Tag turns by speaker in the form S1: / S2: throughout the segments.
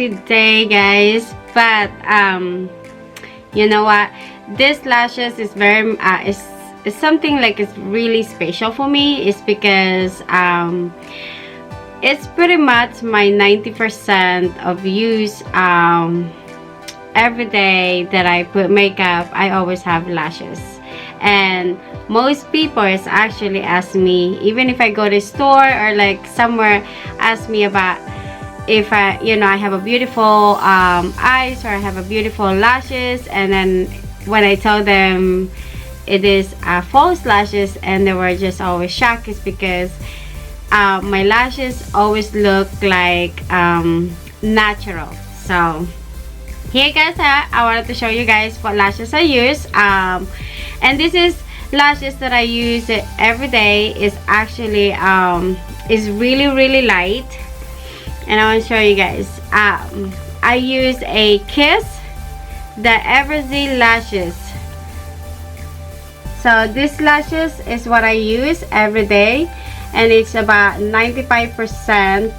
S1: today, guys, but you know what, this lashes is very is something like it's really special for me. It's because it's pretty much my 90% of use. Every day that I put makeup, I always have lashes, and most people is actually ask me, even if I go to store or like somewhere, ask me about if I, you know, I have a beautiful eyes or I have a beautiful lashes, and then when I tell them it is false lashes, and they were just always shocked, is because my lashes always look like natural. So here, guys, I wanted to show you guys what lashes I use, and this is lashes that I use every day. Is actually is really light, and I want to show you guys. I use a Kiss the Everzy lashes. So this lashes is what I use every day, and it's about 95%.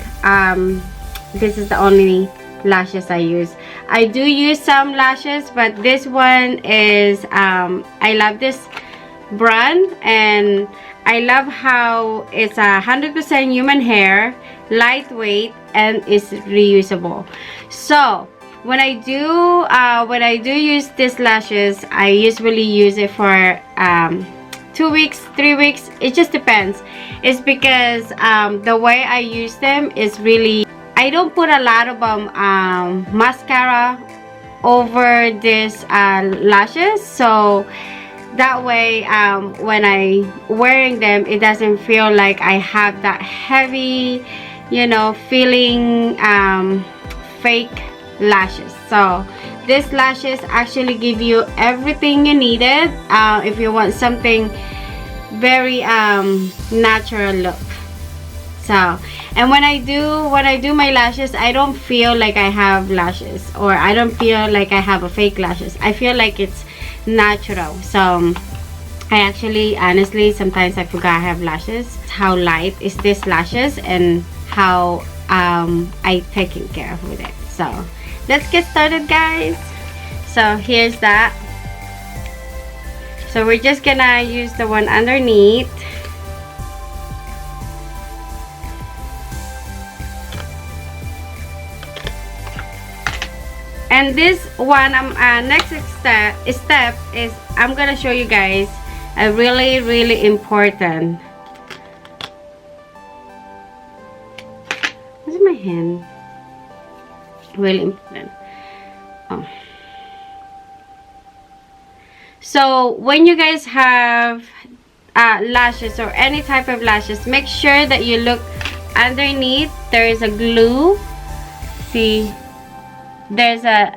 S1: This is the only lashes I use. I do use some lashes, but this one is I love this brand, and I love how it's 100% human hair, lightweight, and is reusable. So when I do use these lashes, I usually use it for 2 weeks, 3 weeks. It just depends. It's because the way I use them is really, I don't put a lot of mascara over these lashes, so that way when I wearing them, it doesn't feel like I have that heavy, you know, feeling fake lashes. So these lashes actually give you everything you needed if you want something very natural look. So, and when I do my lashes, I don't feel like I have lashes, or I don't feel like I have a fake lashes. I feel like it's natural. So I actually, honestly, sometimes I forgot I have lashes. How light is this lashes, and how I taking care of with it. So let's get started, guys. So here's that. So we're just gonna use the one underneath. And this one, next step is I'm gonna show you guys a really important. What's in my hand? Really important. Oh. So when you guys have lashes or any type of lashes, make sure that you look underneath. There is a glue. See, there's a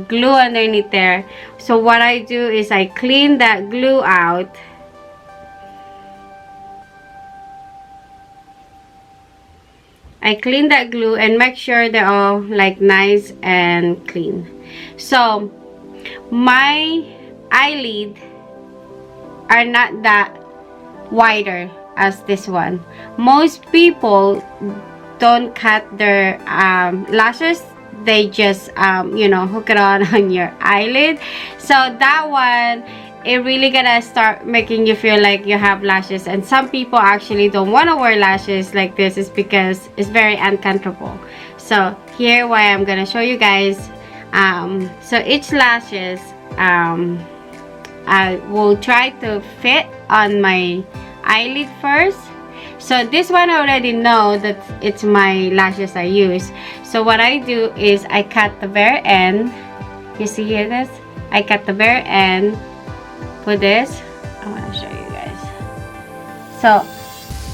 S1: glue underneath there. So what I do is I clean that glue out. I clean that glue and make sure they're all like nice and clean. So my eyelid are not that wider as this one. Most people don't cut their lashes. They just you know, hook it on your eyelid. So that one, it really gonna start making you feel like you have lashes. And some people actually don't want to wear lashes like this, is because it's very uncomfortable. So here, why I'm gonna show you guys. So each lashes, I will try to fit on my eyelid first. So this one I already know that it's my lashes I use. So what I do is I cut the very end. You see here this? I cut the very end for this. I want to show you guys. So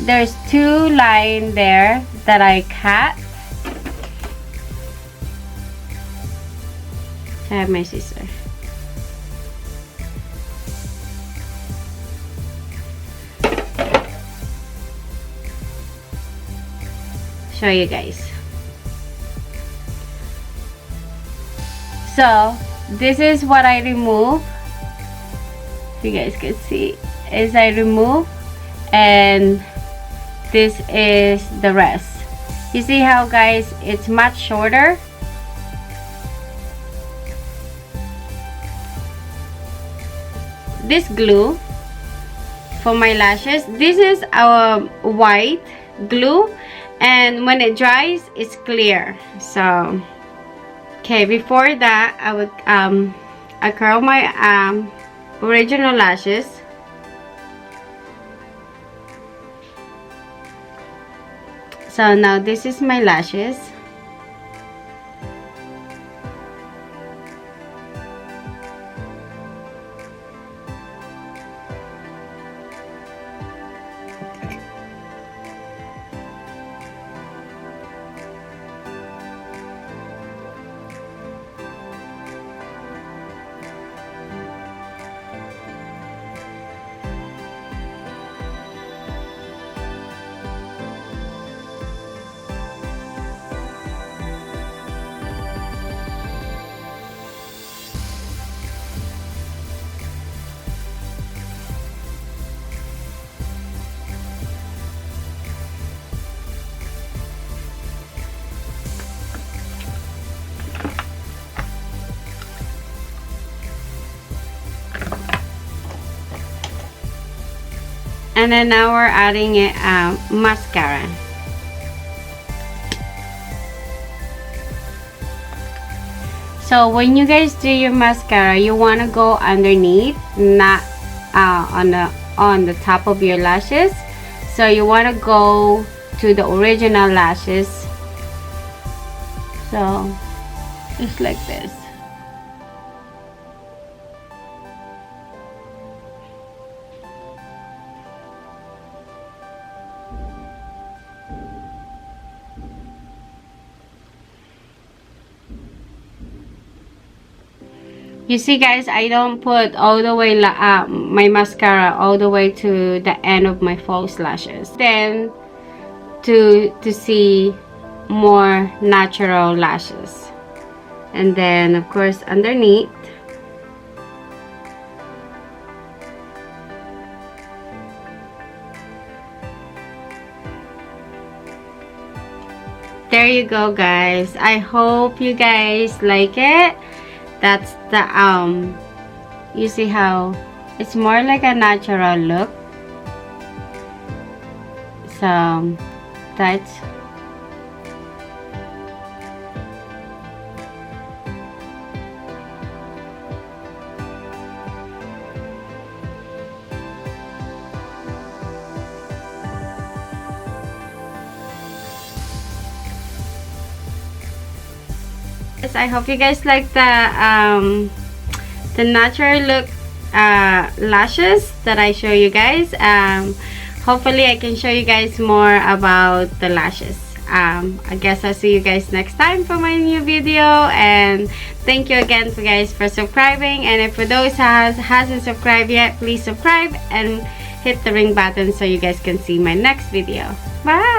S1: there's 2 lines there that I cut. I have my scissors. Show you guys. So this is what I remove. If you guys can see, as I remove, and this is the rest. You see how, guys, it's much shorter. this glue for my lashes. This is our white glue, and when it dries, it's clear. So okay, before that, I would I curl my original lashes. So now this is my lashes. And then now we're adding it mascara. So when you guys do your mascara, you want to go underneath, not on the top of your lashes. So you want to go to the original lashes. So just like this. You see guys, I don't put all the way my mascara all the way to the end of my false lashes. Then to see more natural lashes. And then of course underneath. There you go guys. I hope you guys like it. That's the you see how it's more like a natural look. So that's I hope you guys like the natural look lashes that I show you guys. Hopefully I can show you guys more about the lashes. I guess I'll see you guys next time for my new video, and thank you again for guys for subscribing. And if for those who hasn't subscribed yet, please subscribe and hit the ring button so you guys can see my next video. Bye.